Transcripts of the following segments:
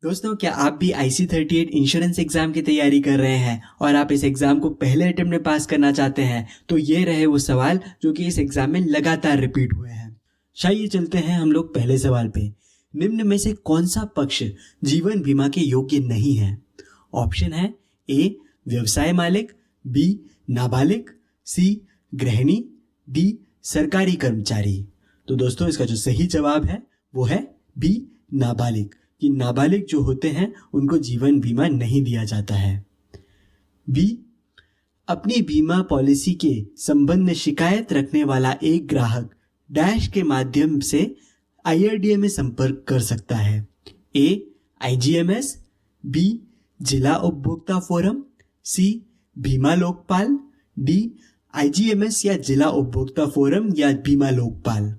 दोस्तों, क्या आप भी IC38 इंश्योरेंस एग्जाम की तैयारी कर रहे हैं और आप इस एग्जाम को पहले अटेम्प्ट में पास करना चाहते हैं? तो ये रहे वो सवाल जो कि इस एग्जाम में लगातार रिपीट हुए हैं। चलिए चलते हैं हम लोग पहले सवाल पे। निम्न में से कौन सा पक्ष जीवन बीमा के योग्य नहीं है? ऑप्शन है ए व्यवसाय मालिक, बी नाबालिग, सी गृहिणी, डी सरकारी कर्मचारी। तो दोस्तों, इसका जो सही जवाब है वो है बी नाबालिग। कि नाबालिग जो होते हैं उनको जीवन बीमा नहीं दिया जाता है। बी अपनी बीमा पॉलिसी के संबंध में शिकायत रखने वाला एक ग्राहक डैश के माध्यम से IRDA में संपर्क कर सकता है। ए IGMS, बी जिला उपभोक्ता फोरम, सी बीमा लोकपाल, डी IGMS या जिला उपभोक्ता फोरम या बीमा लोकपाल।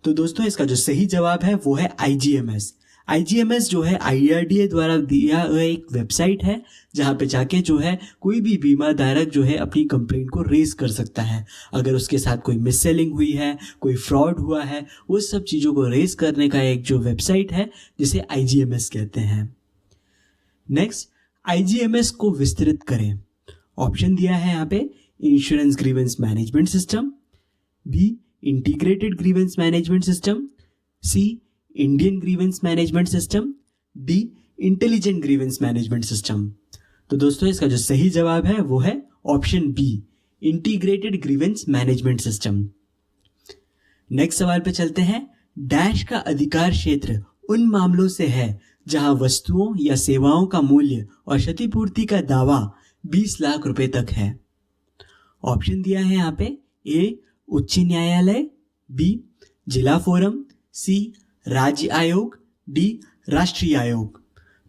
तो दोस्तों, इसका जो सही जवाब है वो है IGMS। IGMS जो है IRDA द्वारा दिया हुआ एक वेबसाइट है जहाँ पे जाके जो है कोई भी बीमा धारक जो है अपनी कंप्लेंट को रेज कर सकता है। अगर उसके साथ कोई मिस सेलिंग हुई है, कोई फ्रॉड हुआ है, उस सब चीज़ों को रेज करने का एक जो वेबसाइट है जिसे IGMS कहते हैं। नेक्स्ट, IGMS को विस्तृत करें। ऑप्शन दिया है यहाँ पे insurance grievance management system, B integrated grievance management system, C Indian grievance management system, D intelligent grievance management system. तो दोस्तों, इसका जो सही जवाब है वो है option B integrated grievance management system. Next सवाल पे चलते हैं। डैश का अधिकार क्षेत्र उन मामलों से है जहां वस्तुओं या सेवाओं का मूल्य और क्षतिपूर्ति का दावा 20 लाख रुपए तक है। ऑप्शन दिया है यहाँ पे ए उच्च न्यायालय, बी जिला फोरम, सी राज्य आयोग, डी राष्ट्रीय आयोग।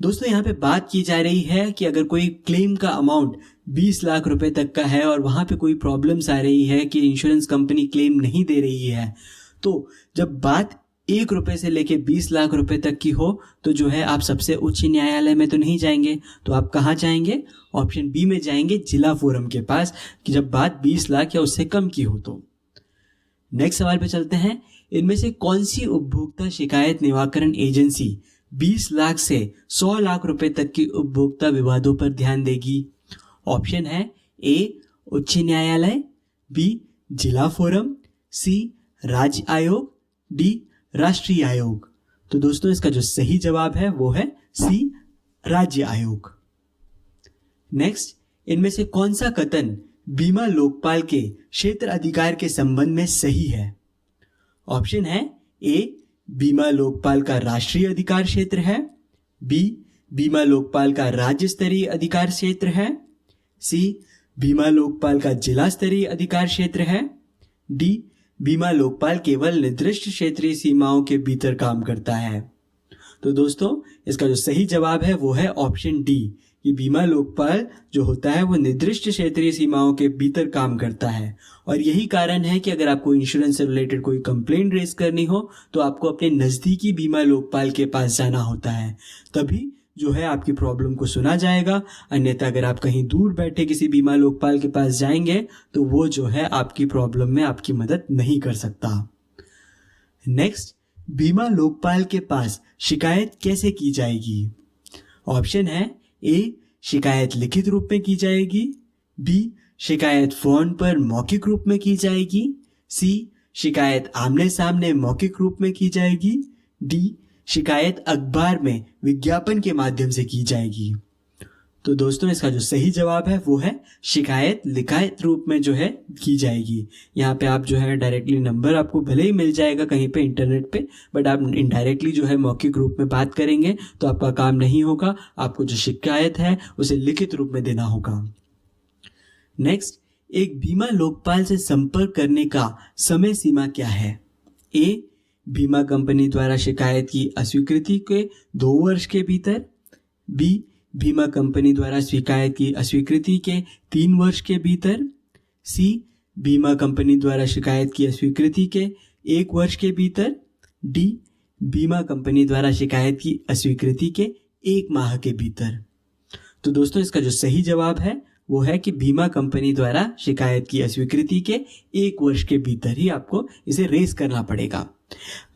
दोस्तों, यहाँ पे बात की जा रही है कि अगर कोई क्लेम का अमाउंट 20 लाख रुपए तक का है और वहाँ पे कोई प्रॉब्लम्स आ रही है कि इंश्योरेंस कंपनी क्लेम नहीं दे रही है, तो जब बात 1 रुपए से लेके 20 लाख रुपए तक की हो तो जो है आप सबसे उच्च न्यायालय में तो नहीं जाएंगे, तो आप कहाँ जाएंगे? ऑप्शन बी में जाएंगे, जिला फोरम के पास, कि जब बात 20 लाख या उससे कम की हो तो। नेक्स्ट सवाल पे चलते हैं। इनमें से कौन सी उपभोक्ता शिकायत निवारण एजेंसी 20 लाख से 100 लाख रुपए तक की उपभोक्ता विवादों पर ध्यान देगी? ऑप्शन है ए उच्च न्यायालय, बी जिला फोरम, सी राज्य आयोग, डी राष्ट्रीय आयोग। तो दोस्तों, इसका जो सही जवाब है वो है सी राज्य आयोग। नेक्स्ट, इनमें से कौन सा कथन बीमा लोकपाल के क्षेत्र अधिकार के संबंध में सही है? ऑप्शन है ए बीमा लोकपाल का राष्ट्रीय अधिकार क्षेत्र है, बी बीमा लोकपाल का राज्य स्तरीय अधिकार क्षेत्र है, सी बीमा लोकपाल का जिला स्तरीय अधिकार क्षेत्र है, डी बीमा लोकपाल केवल निर्दिष्ट क्षेत्रीय सीमाओं के भीतर काम करता है। तो दोस्तों, इसका जो सही जवाब है वो है ऑप्शन डी कि बीमा लोकपाल जो होता है वो निर्दिष्ट क्षेत्रीय सीमाओं के भीतर काम करता है। और यही कारण है कि अगर आपको इंश्योरेंस से रिलेटेड कोई कंप्लेंट रेज करनी हो तो आपको अपने नज़दीकी बीमा लोकपाल के पास जाना होता है, तभी जो है आपकी प्रॉब्लम को सुना जाएगा। अन्यथा अगर आप कहीं दूर बैठे किसी बीमा लोकपाल के पास जाएंगे तो वो जो है आपकी प्रॉब्लम में आपकी मदद नहीं कर सकता। नेक्स्ट, बीमा लोकपाल के पास शिकायत कैसे की जाएगी? ऑप्शन है ए शिकायत लिखित रूप में की जाएगी, बी शिकायत फोन पर मौखिक रूप में की जाएगी, सी शिकायत आमने सामने मौखिक रूप में की जाएगी, डी शिकायत अखबार में विज्ञापन के माध्यम से की जाएगी। तो दोस्तों, इसका जो सही जवाब है वो है शिकायत लिखित रूप में जो है की जाएगी। यहाँ पे आप जो है डायरेक्टली नंबर आपको भले ही मिल जाएगा कहीं पे इंटरनेट पे, बट आप इनडायरेक्टली जो है मौखिक रूप में बात करेंगे तो आपका काम नहीं होगा। आपको जो शिकायत है उसे लिखित रूप में देना होगा। नेक्स्ट, एक बीमा लोकपाल से संपर्क करने का समय सीमा क्या है? ए बीमा कंपनी द्वारा शिकायत की अस्वीकृति के 2 वर्ष के भीतर, बी बीमा कंपनी द्वारा शिकायत की अस्वीकृति के 3 वर्ष के भीतर, सी बीमा कंपनी द्वारा शिकायत की अस्वीकृति के 1 वर्ष के भीतर, डी बीमा कंपनी द्वारा शिकायत की अस्वीकृति के 1 माह के भीतर। तो दोस्तों, इसका जो सही जवाब है वो है कि बीमा कंपनी द्वारा शिकायत की अस्वीकृति के 1 वर्ष के भीतर ही आपको इसे रेज करना पड़ेगा।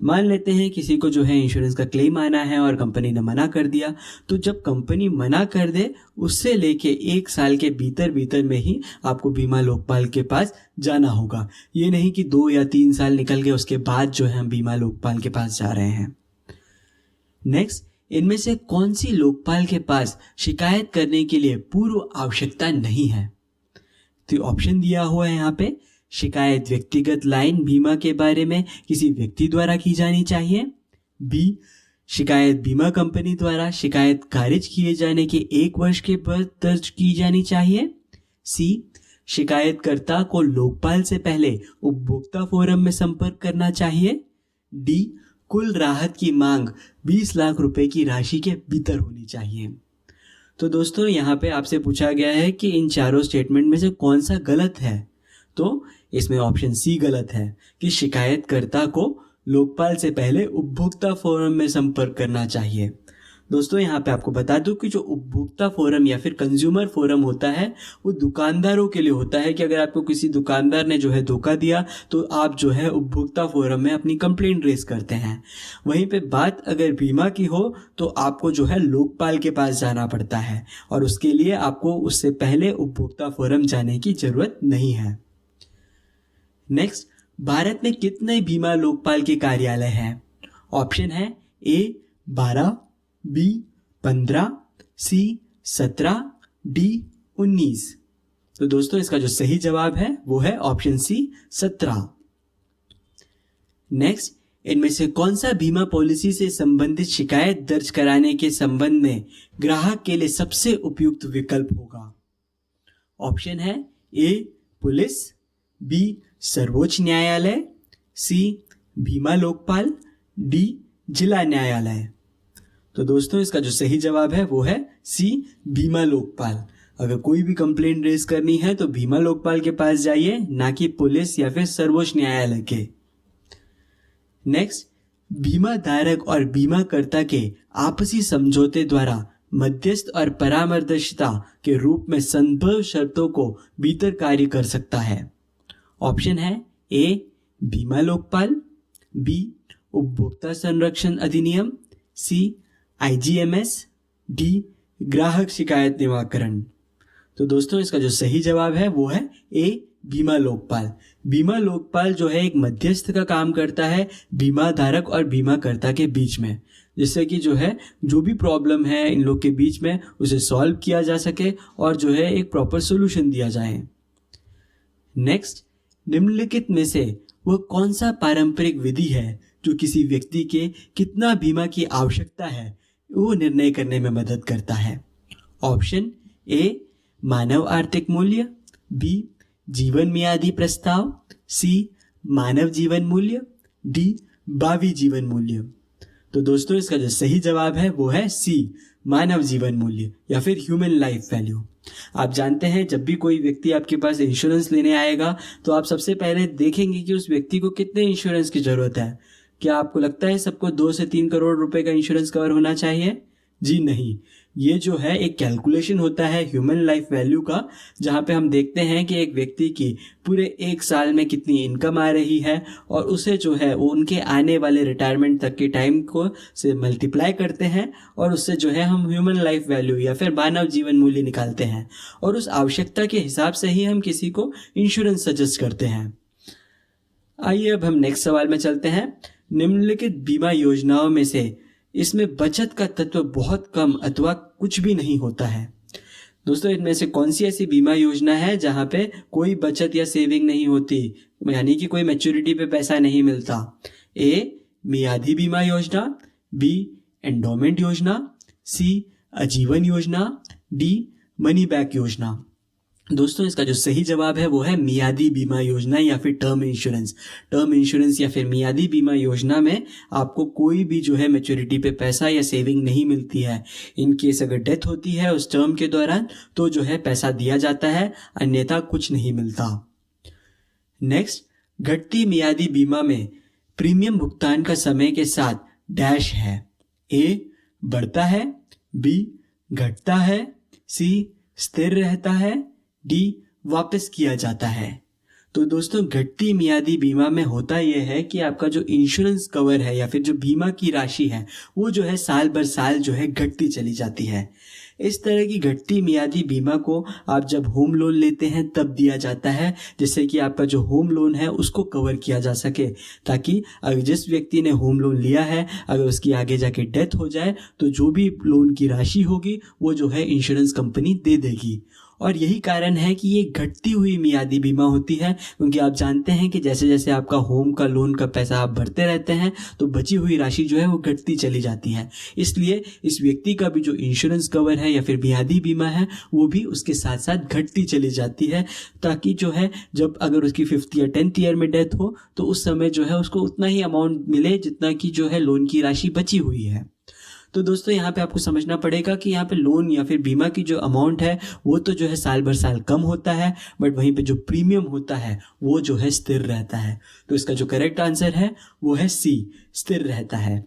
मान लेते हैं किसी को जो है इंश्योरेंस का क्लेम आना है और कंपनी ने मना कर दिया, तो जब कंपनी मना कर दे उससे लेके 1 साल के भीतर भीतर में ही आपको बीमा लोकपाल के पास जाना होगा। ये नहीं कि 2 या 3 साल निकल गए उसके बाद जो है हम बीमा लोकपाल के पास जा रहे हैं। नेक्स्ट, इनमें से कौन सी लोकपाल के पास शिकायत करने के लिए पूर्व आवश्यकता नहीं है? तो ऑप्शन दिया हुआ है यहाँ पे। शिकायत व्यक्तिगत लाइन बीमा के बारे में किसी व्यक्ति द्वारा की जानी चाहिए। बी, शिकायत बीमा कंपनी द्वारा शिकायत खारिज किए जाने के 1 वर्ष के बाद दर्ज की जानी चाहिए। सी, शिकायतकर्ता को लोकपाल से पहले उपभोक्ता फोरम में संपर्क करना चाहिए। डी, कुल राहत की मांग 20 लाख रुपए की राशि के भीतर होनी चाहिए। तो दोस्तों यहाँ पे आपसे पूछा गया है कि इन चारों स्टेटमेंट में से कौन सा गलत है। तो इसमें ऑप्शन सी गलत है कि शिकायतकर्ता को लोकपाल से पहले उपभोक्ता फोरम में संपर्क करना चाहिए। दोस्तों यहाँ पे आपको बता दूं कि जो उपभोक्ता फोरम या फिर कंज्यूमर फोरम होता है वो दुकानदारों के लिए होता है कि अगर आपको किसी दुकानदार ने जो है धोखा दिया तो आप जो है उपभोक्ता फोरम में अपनी कंप्लेंट रेज करते हैं। वहीं पे बात अगर बीमा की हो तो आपको जो है लोकपाल के पास जाना पड़ता है और उसके लिए आपको उससे पहले उपभोक्ता फोरम जाने की जरूरत नहीं है। नेक्स्ट, भारत में कितने बीमा लोकपाल के कार्यालय हैं? ऑप्शन है ए 12, बी 15, सी 17, डी 19। तो दोस्तों इसका जो सही जवाब है वो है ऑप्शन सी 17। नेक्स्ट, इनमें से कौन सा बीमा पॉलिसी से संबंधित शिकायत दर्ज कराने के संबंध में ग्राहक के लिए सबसे उपयुक्त विकल्प होगा? ऑप्शन है ए पुलिस, बी सर्वोच्च न्यायालय, सी बीमा लोकपाल, डी जिला न्यायालय। तो दोस्तों इसका जो सही जवाब है वो है सी बीमा लोकपाल। अगर कोई भी कंप्लेंट रेज करनी है तो बीमा लोकपाल के पास जाइए, ना कि पुलिस या फिर सर्वोच्च न्यायालय के। नेक्स्ट, बीमा धारक और बीमाकर्ता के आपसी समझौते द्वारा मध्यस्थ और परामर्शदाता के रूप में संभव शर्तों को भीतर कार्य कर सकता है। ऑप्शन है ए बीमा लोकपाल, बी उपभोक्ता संरक्षण अधिनियम, सी IGMS, डी ग्राहक शिकायत निवारण। तो दोस्तों इसका जो सही जवाब है वो है ए बीमा लोकपाल। बीमा लोकपाल जो है एक मध्यस्थ का काम करता है बीमा धारक और बीमाकर्ता के बीच में, जिससे कि जो है जो भी प्रॉब्लम है इन लोग के बीच में उसे सॉल्व किया जा सके और जो है एक प्रॉपर सोल्यूशन दिया जाए। नेक्स्ट, निम्नलिखित में से वह कौन सा पारंपरिक विधि है जो किसी व्यक्ति के कितना बीमा की आवश्यकता है वो निर्णय करने में मदद करता है? ऑप्शन ए मानव आर्थिक मूल्य, बी जीवन मियादी प्रस्ताव, सी मानव जीवन मूल्य, डी भावी जीवन मूल्य। तो दोस्तों इसका जो सही जवाब है वो है सी मानव जीवन मूल्य या फिर ह्यूमन लाइफ वैल्यू। आप जानते हैं जब भी कोई व्यक्ति आपके पास इंश्योरेंस लेने आएगा तो आप सबसे पहले देखेंगे कि उस व्यक्ति को कितने इंश्योरेंस की जरूरत है। क्या आपको लगता है सबको 2 से 3 करोड़ रुपए का इंश्योरेंस कवर होना चाहिए? जी नहीं, ये जो है एक कैलकुलेशन होता है ह्यूमन लाइफ वैल्यू का, जहाँ पे हम देखते हैं कि एक व्यक्ति की पूरे 1 साल में कितनी इनकम आ रही है और उसे जो है वो उनके आने वाले रिटायरमेंट तक के टाइम को से मल्टीप्लाई करते हैं और उससे जो है हम ह्यूमन लाइफ वैल्यू या फिर मानव जीवन मूल्य निकालते हैं और उस आवश्यकता के हिसाब से ही हम किसी को इंश्योरेंस सजेस्ट करते हैं। आइए अब हम नेक्स्ट सवाल में चलते हैं। निम्नलिखित बीमा योजनाओं में से इसमें बचत का तत्व बहुत कम अथवा कुछ भी नहीं होता है। दोस्तों इनमें से कौन सी ऐसी बीमा योजना है जहां पे कोई बचत या सेविंग नहीं होती, यानी कि कोई मैच्योरिटी पे पैसा नहीं मिलता? ए मियादी बीमा योजना, बी एंडोमेंट योजना, सी आजीवन योजना, डी मनी बैक योजना। दोस्तों इसका जो सही जवाब है वो है मियादी बीमा योजना या फिर टर्म इंश्योरेंस। टर्म इंश्योरेंस या फिर मियादी बीमा योजना में आपको कोई भी जो है मैच्योरिटी पे पैसा या सेविंग नहीं मिलती है। इन केस अगर डेथ होती है उस टर्म के दौरान तो जो है पैसा दिया जाता है, अन्यथा कुछ नहीं मिलता। नेक्स्ट, घटती मियादी बीमा में प्रीमियम भुगतान का समय के साथ डैश है। ए बढ़ता है, बी घटता है, सी स्थिर रहता है, डी वापस किया जाता है। तो दोस्तों घटती मियादी बीमा में होता यह है कि आपका जो इंश्योरेंस कवर है या फिर जो बीमा की राशि है वो जो है साल भर साल जो है घटती चली जाती है। इस तरह की घटती मियादी बीमा को आप जब होम लोन लेते हैं तब दिया जाता है, जिससे कि आपका जो होम लोन है उसको कवर किया जा सके, ताकि अगर जिस व्यक्ति ने होम लोन लिया है अगर उसकी आगे जाके डेथ हो जाए तो जो भी लोन की राशि होगी वो जो है इंश्योरेंस कंपनी दे देगी। और यही कारण है कि ये घटती हुई मियादी बीमा होती है, क्योंकि आप जानते हैं कि जैसे जैसे आपका होम का लोन का पैसा आप भरते रहते हैं तो बची हुई राशि जो है वो घटती चली जाती है। इसलिए इस व्यक्ति का भी जो इंश्योरेंस कवर है या फिर मियादी बीमा है वो भी उसके साथ साथ घटती चली जाती है, ताकि जो है जब अगर उसकी 5th या 10th ईयर में डेथ हो तो उस समय जो है उसको उतना ही अमाउंट मिले जितना कि जो है लोन की राशि बची हुई है। तो दोस्तों यहाँ पे आपको समझना पड़ेगा कि यहाँ पे लोन या फिर बीमा की जो अमाउंट है वो तो जो है साल भर साल कम होता है, बट वहीं पे जो प्रीमियम होता है वो जो है स्थिर रहता है। तो इसका जो करेक्ट आंसर है वो है सी, स्थिर रहता है।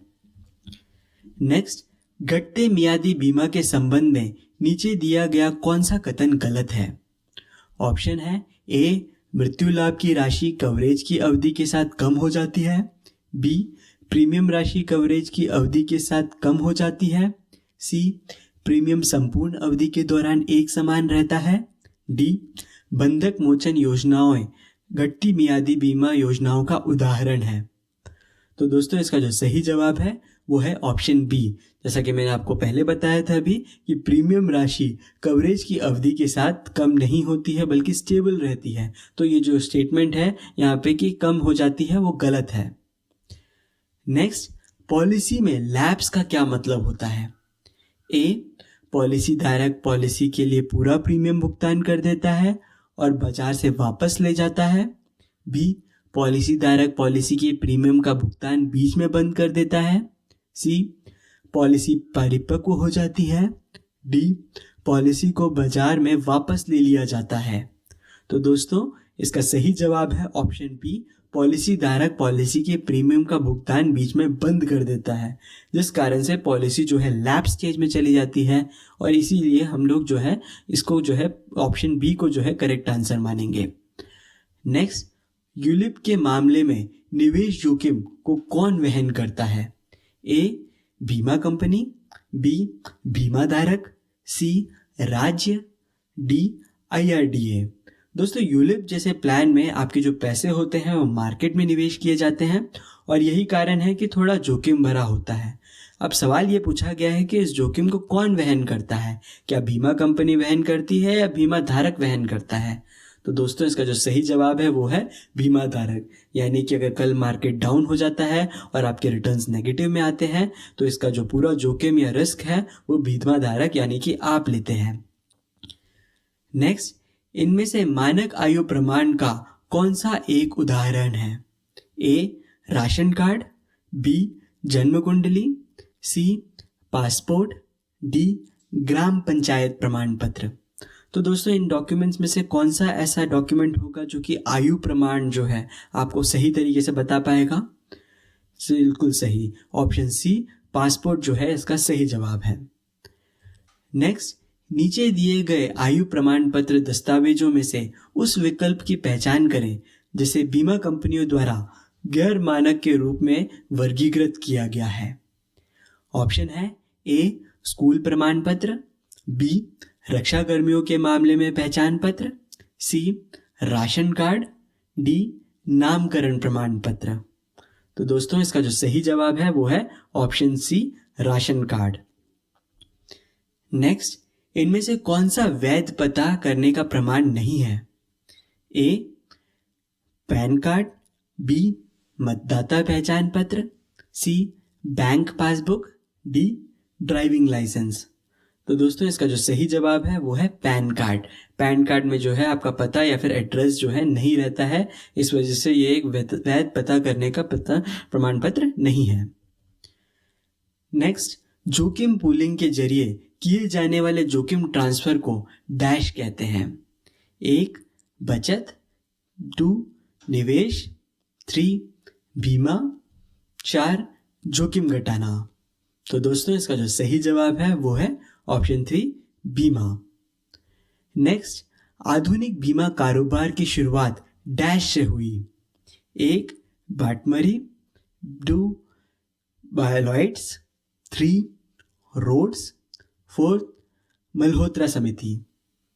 नेक्स्ट, घटते मियादी बीमा के संबंध में नीचे दिया गया कौन सा कथन गलत है? ऑप्शन है ए, मृत्यु लाभ की राशि कवरेज की अवधि के साथ कम हो जाती है। बी, प्रीमियम राशि कवरेज की अवधि के साथ कम हो जाती है। सी, प्रीमियम संपूर्ण अवधि के दौरान एक समान रहता है। डी, बंधक मोचन योजनाएं घटती मियादी बीमा योजनाओं का उदाहरण है। तो दोस्तों इसका जो सही जवाब है वो है ऑप्शन बी। जैसा कि मैंने आपको पहले बताया था अभी कि प्रीमियम राशि कवरेज की अवधि के साथ कम नहीं होती है बल्कि स्टेबल रहती है। तो ये जो स्टेटमेंट है यहाँ पे कि कम हो जाती है वो गलत है। नेक्स्ट, पॉलिसी में लैप्स का क्या मतलब होता है? ए, पॉलिसी धारक पॉलिसी के लिए पूरा प्रीमियम भुगतान कर देता है और बाजार से वापस ले जाता है। बी, पॉलिसी धारक पॉलिसी के प्रीमियम का भुगतान बीच में बंद कर देता है। सी, पॉलिसी परिपक्व हो जाती है। डी, पॉलिसी को बाजार में वापस ले लिया जाता है। तो दोस्तों इसका सही जवाब है ऑप्शन बी, पॉलिसी धारक पॉलिसी के प्रीमियम का भुगतान बीच में बंद कर देता है, जिस कारण से पॉलिसी जो है लैप्स स्टेज में चली जाती है। और इसीलिए हम लोग जो है इसको जो है ऑप्शन बी को जो है करेक्ट आंसर मानेंगे। नेक्स्ट, यूलिप के मामले में निवेश जोखिम को कौन वहन करता है? ए, बीमा कंपनी। बी, बीमा धारक। सी, राज्य। D, IRDA। दोस्तों यूलिप जैसे प्लान में आपके जो पैसे होते हैं वो मार्केट में निवेश किए जाते हैं और यही कारण है कि थोड़ा जोखिम भरा होता है। अब सवाल ये पूछा गया है कि इस जोखिम को कौन वहन करता है? क्या बीमा कंपनी वहन करती है या बीमा धारक वहन करता है? तो दोस्तों इसका जो सही जवाब है वो है बीमा धारक। यानी कि अगर कल मार्केट डाउन हो जाता है और आपके रिटर्न्स नेगेटिव में आते हैं तो इसका जो पूरा जोखिम या रिस्क है वो बीमा धारक यानी कि आप लेते हैं। नेक्स्ट, इनमें से मानक आयु प्रमाण का कौन सा एक उदाहरण है? ए, राशन कार्ड। बी, जन्म कुंडली। सी, पासपोर्ट। डी, ग्राम पंचायत प्रमाण पत्र। तो दोस्तों इन डॉक्यूमेंट्स में से कौन सा ऐसा डॉक्यूमेंट होगा जो कि आयु प्रमाण जो है आपको सही तरीके से बता पाएगा? बिल्कुल सही, ऑप्शन सी, पासपोर्ट जो है इसका सही जवाब है। नेक्स्ट, नीचे दिए गए आयु प्रमाण पत्र दस्तावेजों में से उस विकल्प की पहचान करें जिसे बीमा कंपनियों द्वारा गैर मानक के रूप में वर्गीकृत किया गया है। ऑप्शन है ए, स्कूल प्रमाण पत्र। बी, रक्षा कर्मियों के मामले में पहचान पत्र। सी, राशन कार्ड। डी, नामकरण प्रमाण पत्र। तो दोस्तों इसका जो सही जवाब है वो है option C, ration card. Next, इनमें से कौन सा वैध पता करने का प्रमाण नहीं है? ए, पैन कार्ड। बी, मतदाता पहचान पत्र। C, bank passbook. D, driving licence. तो दोस्तों इसका जो सही जवाब है वो है पैन कार्ड। पैन कार्ड में जो है आपका पता या फिर एड्रेस जो है नहीं रहता है, इस वजह से ये एक वैध पता करने का प्रमाण पत्र नहीं है। नेक्स्ट, जोखिम पूलिंग के जरिए किए जाने वाले जोखिम ट्रांसफर को डैश कहते हैं। 1, बचत। 2, निवेश। 3, बीमा। 4, जोखिम घटाना। तो दोस्तों इसका जो सही जवाब है वो है ऑप्शन 3, बीमा। नेक्स्ट, आधुनिक बीमा कारोबार की शुरुआत डैश से हुई। एक, बाटमरी, टू, बायलॉइड्स, थ्री, रोड्स, फोर्थ, मल्होत्रा समिति।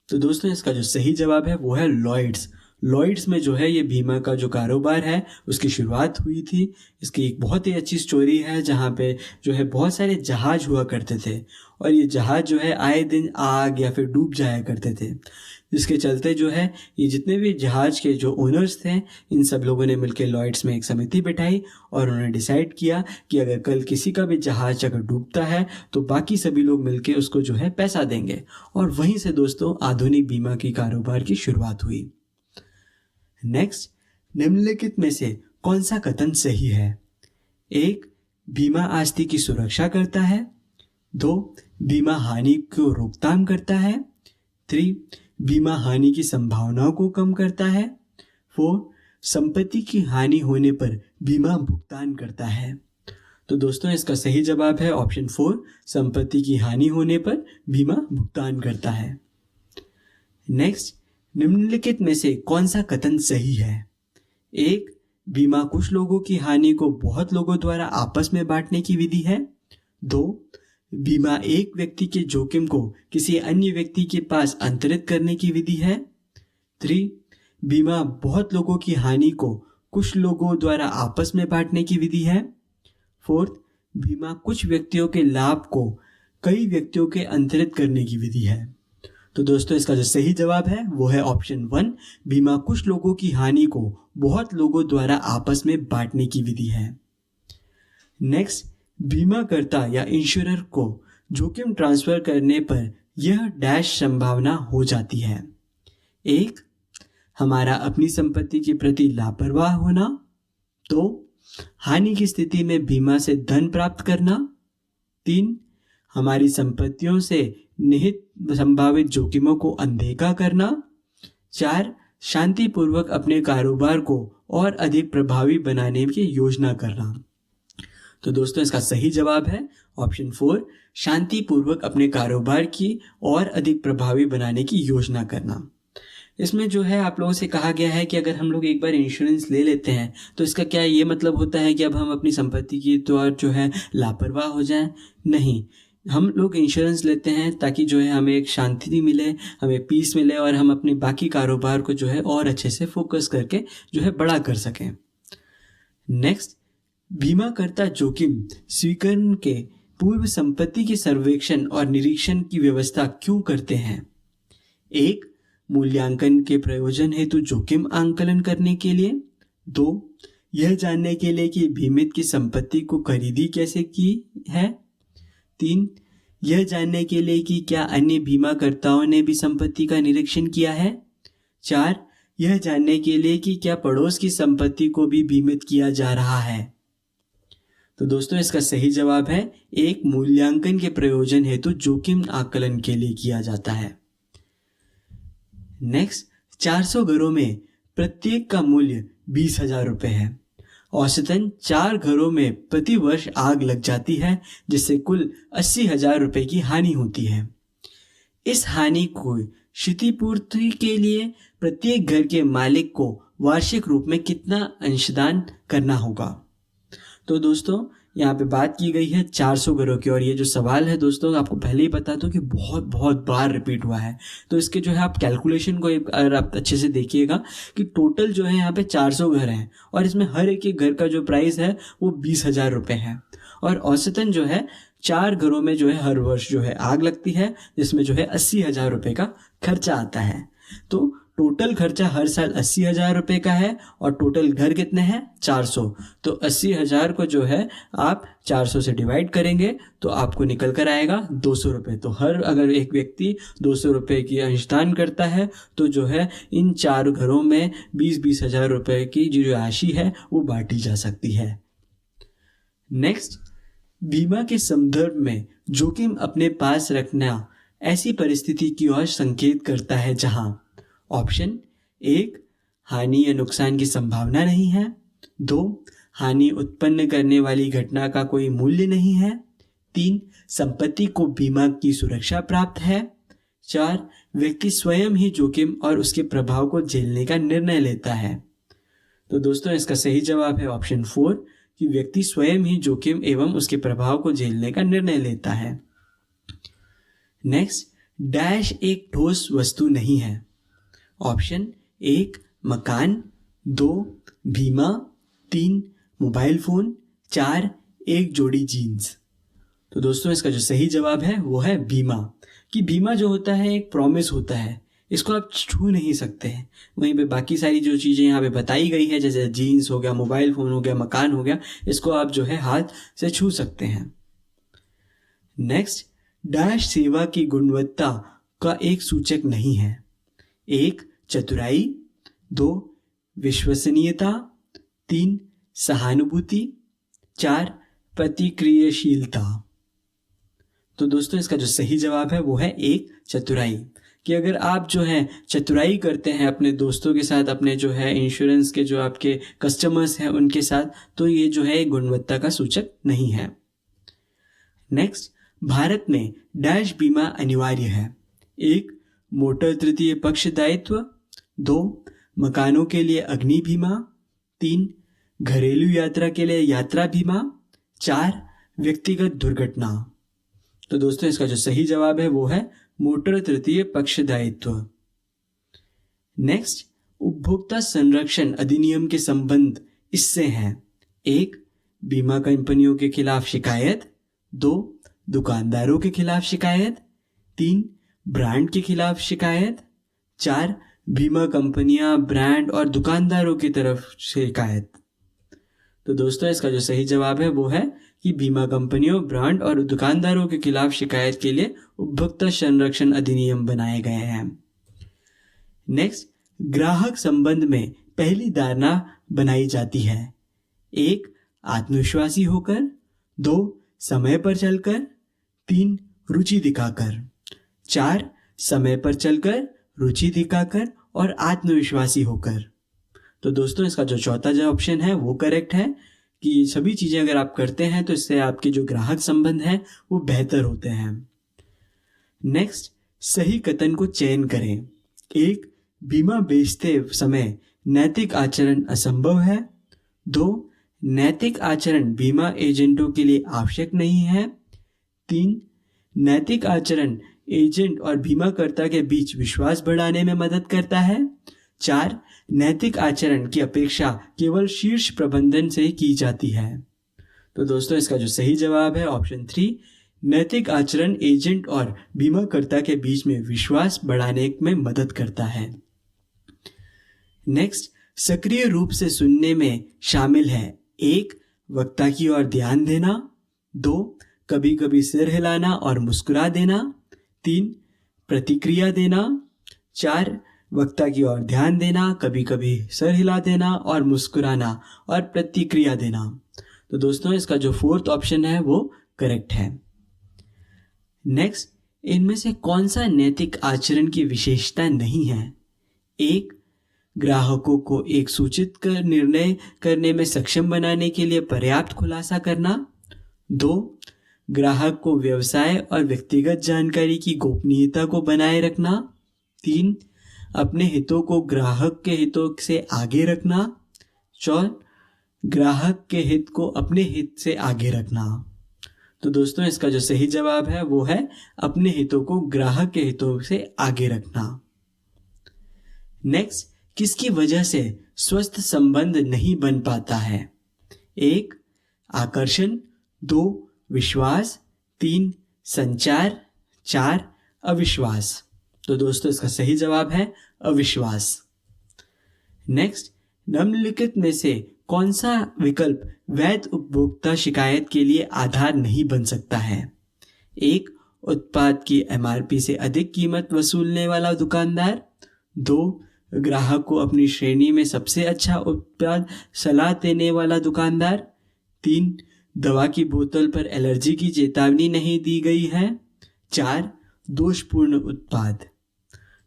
तो दोस्तों इसका जो सही जवाब है वो है लॉयड्स। लॉयड्स में जो है ये बीमा का जो कारोबार है उसकी शुरुआत हुई थी। इसकी एक बहुत ही अच्छी स्टोरी है जहाँ पे जो है बहुत सारे जहाज हुआ करते थे और ये जहाज जो है आए दिन आग या फिर डूब जाया करते थे, जिसके चलते जो है ये जितने भी जहाज के जो ओनर्स थे इन सब लोगों ने मिलकर लॉयड्स में एक समिति बिठाई और उन्होंने डिसाइड किया कि अगर कल किसी का भी जहाज अगर डूबता है तो बाकी सभी लोग मिलकर उसको जो है पैसा देंगे। और वहीं से दोस्तों आधुनिक बीमा की कारोबार की शुरुआत हुई। नेक्स्ट, निम्नलिखित में से कौन सा कथन सही है? एक, बीमा आस्ति की सुरक्षा करता है। दो, बीमा हानि को रोकथाम करता है। थ्री, बीमा हानि की संभावनाओं को कम करता है। फोर, संपत्ति की हानि होने पर बीमा भुगतान करता है। तो दोस्तों इसका सही जवाब है ऑप्शन 4, संपत्ति की हानि होने पर बीमा भुगतान करता है। नेक्स्ट, निम्नलिखित में से कौन सा कथन सही है? एक, बीमा कुछ लोगों की हानि को बहुत लोगों द्वारा आपस में बांटने की विधि है। दो, बीमा एक व्यक्ति के जोखिम को किसी अन्य व्यक्ति के पास अंतरित करने की विधि है। थ्री, बीमा बहुत लोगों की हानि को कुछ लोगों द्वारा आपस में बांटने की विधि है। फोर्थ, बीमा कुछ व्यक्तियों के लाभ को कई व्यक्तियों के अंतरित करने की विधि है। तो दोस्तों इसका जो सही जवाब है वो है ऑप्शन 1, बीमा कुछ लोगों की हानि को बहुत लोगों द्वारा आपस में बांटने की विधि है। नेक्स्ट, बीमाकर्ता या इंश्योरर को जोखिम ट्रांसफर करने पर यह डैश संभावना हो जाती है। एक, हमारा अपनी संपत्ति के प्रति लापरवाह होना। दो, हानि की स्थिति में बीमा से धन प्राप्त करना। तीन, हमारी संपत्तियों से निहित संभावित जोखिमों को अनदेखा करना। चार, शांतिपूर्वक अपने कारोबार को और अधिक प्रभावी बनाने की योजना करना। तो दोस्तों इसका सही जवाब है ऑप्शन 4, शांतिपूर्वक अपने कारोबार की और अधिक प्रभावी बनाने की योजना करना। इसमें जो है आप लोगों से कहा गया है कि अगर हम लोग एक बार इंश्योरेंस ले लेते हैं तो इसका क्या ये मतलब होता है कि अब हम अपनी संपत्ति की तो जो है लापरवाह हो जाएं? नहीं, हम लोग इंश्योरेंस लेते हैं ताकि जो है हमें एक शांति मिले, हमें पीस मिले और हम अपने बाकी कारोबार को जो है और अच्छे से फोकस करके जो है बड़ा कर सकें। नेक्स्ट, बीमाकर्ता जोखिम स्वीकरण के पूर्व संपत्ति के सर्वेक्षण और निरीक्षण की व्यवस्था क्यों करते हैं? एक, मूल्यांकन के प्रयोजन हेतु जोखिम आंकलन करने के लिए। दो, यह जानने के लिए कि बीमित की संपत्ति को खरीदी कैसे की है। तीन, यह जानने के लिए कि क्या अन्य बीमाकर्ताओं ने भी संपत्ति का निरीक्षण किया है। चार, यह जानने के लिए कि क्या पड़ोस की संपत्ति को भी बीमित किया जा रहा है। तो दोस्तों इसका सही जवाब है एक, मूल्यांकन के प्रयोजन हेतु जोखिम आकलन के लिए किया जाता है। नेक्स्ट, 400 घरों में प्रत्येक का मूल्य 20,000 रुपए है। औसतन 4 घरों में प्रति वर्ष आग लग जाती है जिससे कुल 80,000 रुपए की हानि होती है। इस हानि को क्षतिपूर्ति के लिए प्रत्येक घर के मालिक को वार्षिक रूप में कितना अंशदान करना होगा? तो दोस्तों यहाँ पे बात की गई है 400 घरों की और ये जो सवाल है दोस्तों आपको पहले ही बता दो कि बहुत बहुत बार रिपीट हुआ है। तो इसके जो है आप कैलकुलेशन को अगर आप अच्छे से देखिएगा कि टोटल जो है यहाँ पे 400 घर हैं और इसमें हर एक घर का जो प्राइस है वो 20,000 रुपये है और औसतन जो है 4 घरों में जो है हर वर्ष जो है आग लगती है जिसमें जो है 80,000 रुपये का खर्चा आता है। तो टोटल खर्चा हर साल 80,000 रुपये का है और टोटल घर कितने हैं? 400। तो 80,000 को जो है आप 400 से डिवाइड करेंगे तो आपको निकल कर आएगा 200 रुपये। तो हर अगर एक व्यक्ति 200 रुपये की अंशदान करता है तो जो है इन 4 घरों में 20-20 हज़ार रुपये की जो राशि है वो बांटी जा सकती है। नेक्स्ट, बीमा के संदर्भ में जोखिम अपने पास रखना ऐसी परिस्थिति की ओर संकेत करता है जहां ऑप्शन 1, हानि या नुकसान की संभावना नहीं है। 2, हानि उत्पन्न करने वाली घटना का कोई मूल्य नहीं है। 3, संपत्ति को बीमा की सुरक्षा प्राप्त है। 4. व्यक्ति स्वयं ही जोखिम और उसके प्रभाव को झेलने का निर्णय लेता है। तो दोस्तों इसका सही जवाब है ऑप्शन 4 कि व्यक्ति स्वयं ही जोखिम एवं उसके प्रभाव को झेलने का निर्णय लेता है। नेक्स्ट, डैश एक ठोस वस्तु नहीं है। ऑप्शन 1 मकान, 2 बीमा, 3 मोबाइल फोन, 4 एक जोड़ी जीन्स। तो दोस्तों इसका जो सही जवाब है वो है बीमा। कि बीमा जो होता है एक प्रॉमिस होता है, इसको आप छू नहीं सकते हैं। वहीं पे बाकी सारी जो चीज़ें यहाँ पे बताई गई है जैसे जीन्स हो गया, मोबाइल फ़ोन हो गया, मकान हो गया, इसको आप जो है हाथ से छू सकते हैं। नेक्स्ट, डैश सेवा की गुणवत्ता का एक सूचक नहीं है। 1 चतुराई, 2 विश्वसनीयता, 3 सहानुभूति, 4 प्रतिक्रियाशीलता। तो दोस्तों इसका जो सही जवाब है वो है 1 चतुराई। कि अगर आप जो है चतुराई करते हैं अपने दोस्तों के साथ, अपने जो है इंश्योरेंस के जो आपके कस्टमर्स हैं उनके साथ, तो ये जो है गुणवत्ता का सूचक नहीं है। नेक्स्ट, भारत में डैश बीमा अनिवार्य है। 1 मोटर तृतीय पक्ष दायित्व, 2 मकानों के लिए अग्नि बीमा, 3 घरेलू यात्रा के लिए यात्रा बीमा, 4 व्यक्तिगत दुर्घटना। तो दोस्तों इसका जो सही जवाब है वो है मोटर तृतीय पक्ष दायित्व। नेक्स्ट, उपभोक्ता संरक्षण अधिनियम के संबंध इससे हैं। 1 बीमा कंपनियों के खिलाफ शिकायत, 2 दुकानदारों के खिलाफ शिकायत, 3 ब्रांड के खिलाफ शिकायत, 4 बीमा कंपनियां ब्रांड और दुकानदारों की तरफ शिकायत। तो दोस्तों इसका जो सही जवाब है वो है कि बीमा कंपनियों, ब्रांड और दुकानदारों के खिलाफ शिकायत के लिए उपभोक्ता संरक्षण अधिनियम बनाए गए हैं। नेक्स्ट, ग्राहक संबंध में पहली धारणा बनाई जाती है। 1 आत्मविश्वासी होकर, 2 समय पर चलकर, 3 रुचि दिखाकर, 4 समय पर चलकर, रुचि दिखाकर और आत्मविश्वासी होकर। तो दोस्तों इसका जो चौथा जो ऑप्शन है वो करेक्ट है कि ये सभी चीज़ें अगर आप करते हैं तो इससे आपके जो ग्राहक संबंध हैं वो बेहतर होते हैं। नेक्स्ट, सही कथन को चयन करें। 1 बीमा बेचते समय नैतिक आचरण असंभव है, 2 नैतिक आचरण बीमा एजेंटों के लिए आवश्यक नहीं है, 3 नैतिक आचरण एजेंट और बीमाकर्ता के बीच विश्वास बढ़ाने में मदद करता है, 4 नैतिक आचरण की अपेक्षा केवल शीर्ष प्रबंधन से की जाती है। तो दोस्तों इसका जो सही जवाब है ऑप्शन 3 नैतिक आचरण एजेंट और बीमाकर्ता के बीच में विश्वास बढ़ाने में मदद करता है। नेक्स्ट, सक्रिय रूप से सुनने में शामिल है। 1 वक्ता की ओर ध्यान देना, 2 कभी कभी सिर हिलाना और मुस्कुरा देना, 3 प्रतिक्रिया देना, 4 वक्ता की ओर ध्यान देना, कभी कभी सर हिला देना और मुस्कुराना और प्रतिक्रिया देना। तो दोस्तों इसका जो 4th ऑप्शन है वो करेक्ट है। नेक्स्ट, इनमें से कौन सा नैतिक आचरण की विशेषता नहीं है? 1 ग्राहकों को एक सूचित कर निर्णय करने में सक्षम बनाने के लिए पर्याप्त खुलासा करना, 2 ग्राहक को व्यवसाय और व्यक्तिगत जानकारी की गोपनीयता को बनाए रखना, 3 अपने हितों को ग्राहक के हितों से आगे रखना, 4 ग्राहक के हित को अपने हित से आगे रखना। तो दोस्तों इसका जो सही जवाब है वो है अपने हितों को ग्राहक के हितों से आगे रखना। नेक्स्ट, किसकी वजह से स्वस्थ संबंध नहीं बन पाता है? 1 आकर्षण, 2 विश्वास, 3 संचार, 4 अविश्वास। तो दोस्तों इसका सही जवाब है अविश्वास। नेक्स्ट, निम्नलिखित में से कौन सा विकल्प वैध उपभोक्ता शिकायत के लिए आधार नहीं बन सकता है? 1 उत्पाद की MRP से अधिक कीमत वसूलने वाला दुकानदार, 2 ग्राहक को अपनी श्रेणी में सबसे अच्छा उत्पाद सलाह देने वाला दुकानदार, 3 दवा की बोतल पर एलर्जी की चेतावनी नहीं दी गई है, 4 दोषपूर्ण उत्पाद।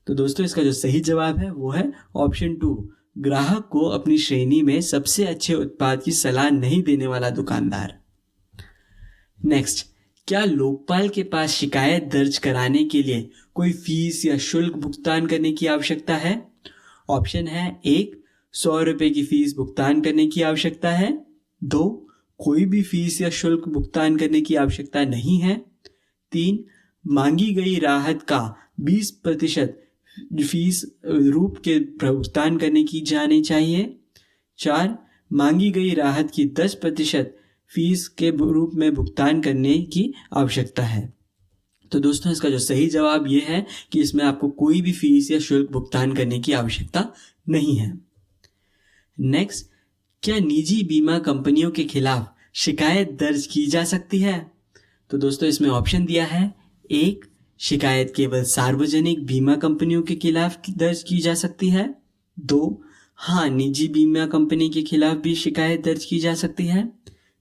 तो दोस्तों इसका जो सही जवाब है वो है ऑप्शन 2 ग्राहक को अपनी श्रेणी में सबसे अच्छे उत्पाद की सलाह नहीं देने वाला दुकानदार। नेक्स्ट, क्या लोकपाल के पास शिकायत दर्ज कराने के लिए कोई फीस या शुल्क भुगतान करने की आवश्यकता है? ऑप्शन है 1, 100 रुपये की फीस भुगतान करने की आवश्यकता है। 2, कोई भी फीस या शुल्क भुगतान करने की आवश्यकता नहीं है। 3, मांगी गई राहत का 20% फीस रूप के भुगतान करने की जानी चाहिए। 4, मांगी गई राहत की 10% फीस के रूप में भुगतान करने की आवश्यकता है। तो दोस्तों इसका जो सही जवाब ये है कि इसमें आपको कोई भी फीस या शुल्क भुगतान करने की आवश्यकता नहीं है। नेक्स्ट, क्या निजी बीमा कंपनियों के खिलाफ शिकायत दर्ज की जा सकती है? तो दोस्तों इसमें ऑप्शन दिया है 1, शिकायत केवल सार्वजनिक बीमा कंपनियों के खिलाफ दर्ज की जा सकती है। 2, हाँ निजी बीमा कंपनी के खिलाफ भी शिकायत दर्ज की जा सकती है।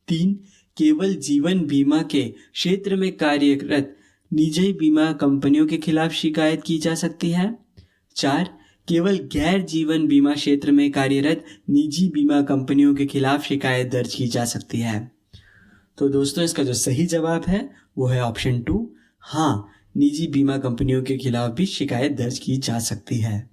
3, केवल जीवन बीमा के क्षेत्र में कार्यरत निजी बीमा कंपनियों के खिलाफ शिकायत की जा सकती है। 4, केवल गैर जीवन बीमा क्षेत्र में कार्यरत निजी बीमा कंपनियों के खिलाफ शिकायत दर्ज की जा सकती है। तो दोस्तों इसका जो सही जवाब है वो है ऑप्शन 2, हाँ निजी बीमा कंपनियों के खिलाफ भी शिकायत दर्ज की जा सकती है।